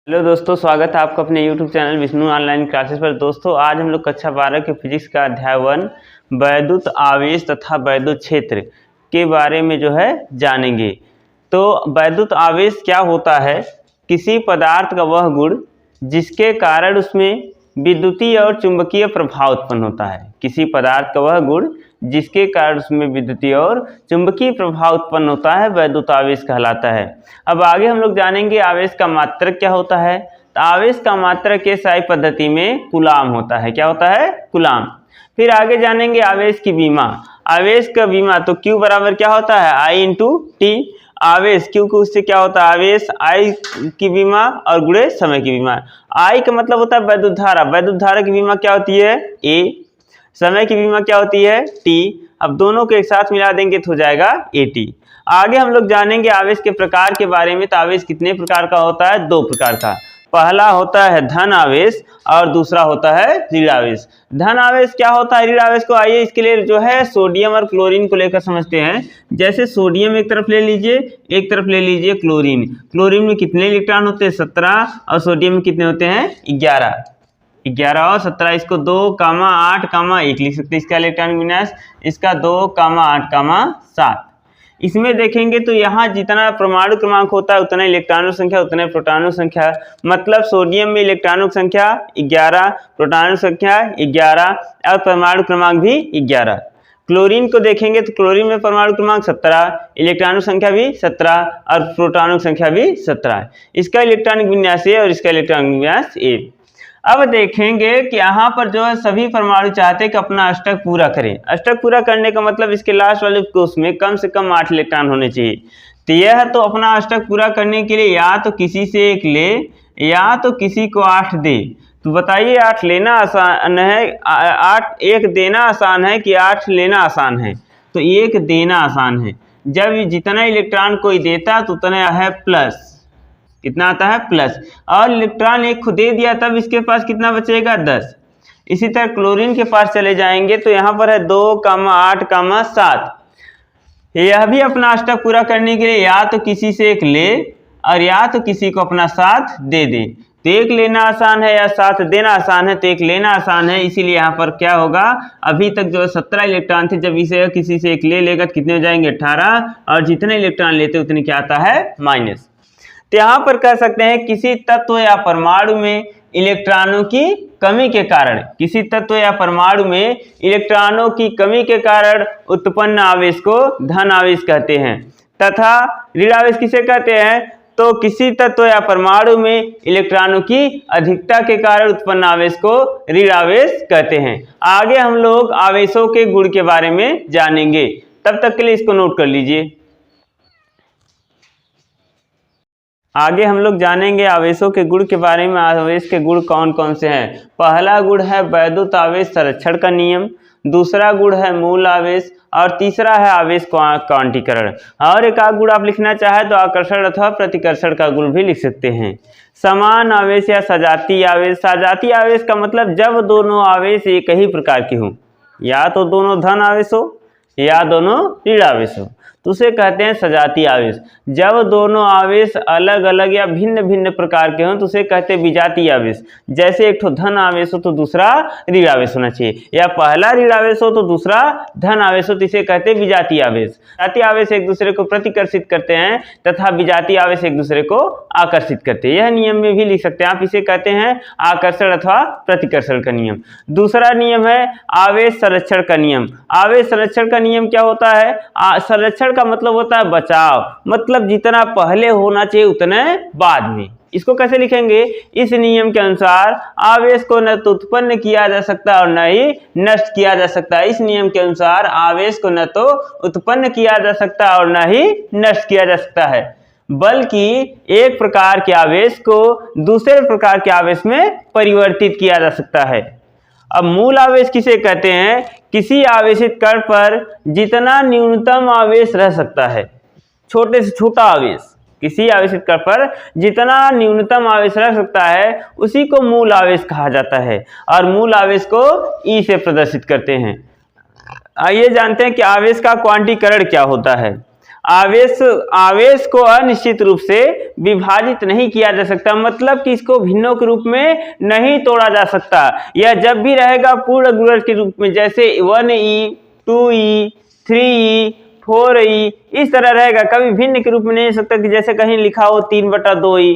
Hello दोस्तों, स्वागत है आपका अपने YouTube channel Vishnu online classes पर। दोस्तों आज हम लोग कक्षा 12 के फिजिक्स का अध्याय 1 वैद्युत आवेश तथा वैद्युत क्षेत्र के बारे में जानेंगे। तो वैद्युत आवेश क्या होता है? किसी पदार्थ का वह गुण जिसके कारण उसमें विद्युतीय और चुंबकीय प्रभाव उत्पन्न होता है। किसी पदार्थ का वह गुण जिसके कारण उसमें विद्युतीय और चुंबकीय प्रभाव उत्पन्न होता है वैद्युत आवेश कहलाता है। अब आगे हम लोग जानेंगे आवेश का मात्रक क्या होता है। तो आवेश का मात्रक SI पद्धति में कूलाम होता है। क्या होता है? कूलाम। फिर आगे जानेंगे आवेश की विमा। आवेश का विमा तो Q बराबर क्या होता है? I into T. आवेश Q को उससे क्या होता है? आवेश I की विमा और गुणे समय की विमा। I का मतलब होता है वैद्युत धारा। वैद्युत धारा की विमा क्या होती है? A। समय की विमा क्या होती है? T। अब दोनों को एक साथ मिला देंगे तो हो जाएगा AT। आगे हम लोग जानेंगे आवेश के प्रकार के बारे में। तो आवेश कितने प्रकार का होता है? 2 प्रकार का। पहला होता है धन आवेश और दूसरा होता है ऋण आवेश। धन आवेश क्या होता है? ऋण आवेश को आइए इसके लिए सोडियम और क्लोरीन को लेकर समझते हैं। जैसे सोडियम एक तरफ ले लीजिए, एक तरफ ले लीजिए क्लोरीन। क्लोरीन में कितने इलेक्ट्रॉन होते हैं? 17। और सोडियम में कितने होते हैं? 11। 11 और 17, इसको 2, 8, 1 लिख सकते हैं। इसका इलेक्ट्रॉनिक विन्यास इसका 2, 8, 7। इसमें देखेंगे तो यहाँ जितना परमाणु क्रमांक होता है उतना इलेक्ट्रॉनों संख्या उतने प्रोटॉनों संख्या। मतलब सोडियम में इलेक्ट्रॉनों संख्या 11, प्रोटॉनों संख्या 11 और परमाणु क्रमांक भी 11। क्लोरीन को देखेंगे तो क्लोरीन में परमाणु क्रमांक 17, इलेक्ट्रॉनों संख्या भी 17 और प्रोटॉनों संख्या भी 17 है। इसका इलेक्ट्रॉनिक विन्यास A और इसका इलेक्ट्रॉनिक विन्यास A। अब देखेंगे कि यहाँ पर सभी परमाणु चाहते हैं कि अपना अष्टक पूरा करें। अष्टक पूरा करने का मतलब इसके लास्ट वाले कोष में कम से कम 8 इलेक्ट्रॉन होने चाहिए। तो यह तो अपना अष्टक पूरा करने के लिए या तो किसी से 1 ले या तो किसी को 8 दे। तो बताइए 8 लेना आसान है, 1 देना आसान है कि 8 लेना आसान है? तो 1 देना आसान है। जब जितना इलेक्ट्रॉन कोई देता तो उतना है प्लस। कितना आता है? प्लस। और इलेक्ट्रॉन 1 को दे दिया तब इसके पास कितना बचेगा? 10। इसी तरह क्लोरीन के पास चले जाएंगे तो यहाँ पर है 2, 8, 7। यह भी अपना अष्टक पूरा करने के लिए या तो किसी से 1 ले और या तो किसी को अपना साथ दे दे। तो 1 लेना आसान है या साथ देना आसान है? तो 1 लेना आसान है। इसीलिए यहाँ पर क्या होगा? अभी तक 17 इलेक्ट्रॉन थे, जब इसे किसी से 1 ले लेगा तो कितने हो जाएंगे? 18। और जितने इलेक्ट्रॉन लेते उतने क्या आता है? माइनस। तो यहाँ पर कह सकते हैं किसी तत्व या परमाणु में इलेक्ट्रॉनों की कमी के कारण, किसी तत्व या परमाणु में इलेक्ट्रॉनों की कमी के कारण उत्पन्न आवेश को धन आवेश कहते हैं। तथा ऋण आवेश किसे कहते हैं? तो किसी तत्व या परमाणु में इलेक्ट्रॉनों की अधिकता के कारण उत्पन्न आवेश को ऋण आवेश कहते हैं। आगे हम लोग आवेशों के गुण के बारे में जानेंगे। तब तक के लिए इसको नोट कर लीजिए। आगे हम लोग जानेंगे आवेशों के गुण के बारे में। आवेश के गुण कौन कौन से हैं? पहला गुण है वैद्युत आवेश संरक्षण का नियम, दूसरा गुण है मूल आवेश और तीसरा है आवेश क्वांटीकरण। और एक गुण आप लिखना चाहे तो आकर्षण अथवा प्रतिकर्षण का गुण भी लिख सकते हैं। समान आवेश या सजातीय आवेश। सजातीय आवेश का मतलब जब दोनों आवेश एक ही प्रकार के हों, या तो दोनों धन आवेश हो या दोनों ऋण आवेश हो, तो उसे कहते हैं सजातीय आवेश। जब दोनों आवेश अलग अलग या भिन्न भिन्न प्रकार के हों तो उसे कहते हैं विजातीय आवेश। जैसे एक ठो धन आवेश हो तो दूसरा ऋण आवेश होना चाहिए, या पहला ऋण आवेश हो तो दूसरा धन आवेश हो, तो इसे कहते हैं विजातीय आवेश। जातीय आवेश एक दूसरे को प्रतिकर्षित करते हैं तथा विजातीय आवेश एक दूसरे को आकर्षित करते हैं। यह नियम में भी लिख सकते हैं आप। इसे कहते हैं आकर्षण अथवा प्रतिकर्षण का नियम। दूसरा नियम है आवेश संरक्षण का नियम। आवेश संरक्षण का नियम क्या होता है? संरक्षण का मतलब होता है बचाव। मतलब जितना पहले होना चाहिए उतने बाद में। इसको कैसे लिखेंगे? इस नियम के अनुसार आवेश को न तो उत्पन्न किया जा सकता और न ही नष्ट किया जा सकता। इस नियम के अनुसार आवेश को न तो उत्पन्न किया जा सकता और न ही नष्ट किया जा सकता है, बल्कि एक प्रकार के आवेश को दूसरे प्रकार के आवेश में परिवर्तित किया जा सकता है। अब मूल आवेश किसे कहते हैं? किसी आवेशित कण पर जितना न्यूनतम आवेश रह सकता है, छोटे से छोटा आवेश, किसी आवेशित कण पर जितना न्यूनतम आवेश रह सकता है उसी को मूल आवेश कहा जाता है। और मूल आवेश को E से प्रदर्शित करते हैं। आइए जानते हैं कि आवेश का क्वांटीकरण क्या होता है। आवेश को अनिश्चित रूप से विभाजित नहीं किया जा सकता, मतलब कि इसको भिन्नों के रूप में नहीं तोड़ा जा सकता। यह जब भी रहेगा पूर्ण गुणज के रूप में, जैसे 1e 2e 3e 4e इस तरह रहेगा, कभी भिन्न के रूप में नहीं हो सकता कि जैसे कहीं लिखा हो 3/2e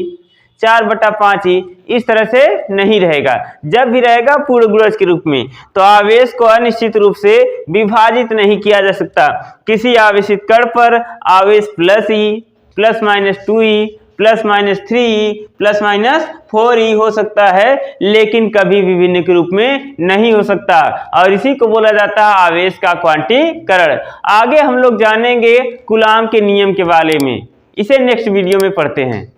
4/5e, इस तरह से नहीं रहेगा। जब भी रहेगा पूर्ण गुणज के रूप में। तो आवेश को अनिश्चित रूप से विभाजित नहीं किया जा सकता। किसी आवेशित कण पर आवेश +e ±2e ±3e ±4e हो सकता है, लेकिन कभी भी भिन्न के रूप में नहीं हो सकता, और इसी को बोला जाता है आवेश का क्वांटीकरण। आगे हम लोग जानेंगे कूलाम के नियम के बारे में, इसे नेक्स्ट वीडियो में पढ़ते हैं।